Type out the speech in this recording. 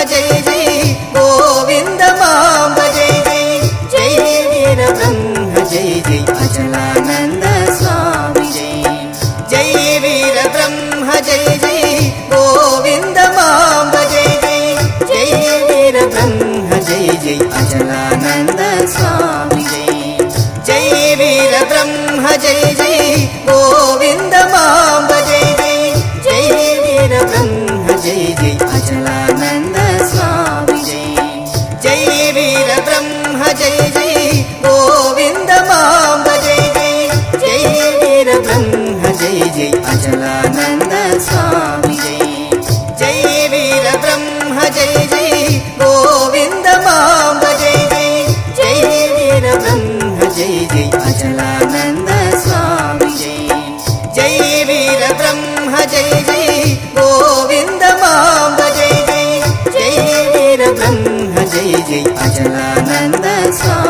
जय जय गोविंद मांब जय जय जय वीर ब्रह्म जय जय अचलानंद स्वामी जय वीर ब्रह्म जय जय गोविंद मांब जय जय जय वीर ब्रह्म जय जय अचलानंद स्वामी जय वीर ब्रह्म जय जय गोविंद मांब जय जय जय वीर ब्रह्म जय जय अचलानंद स्वामी जय वीर ब्रह्म जय जय गोविंद मांब जय जय जय वीर ब्रह्म जय जय अचलानंद स्वामी जय वीर ब्रह्म जय जय गोविंद मांब जय जय जय वीर ब्रह्म जय जय अचलानंद स्वामी जय वीर ब्रह्म जय जय गोविंद मांब जय जय जय वीर ब्रह्म जय जय अचलानंद स्वामी।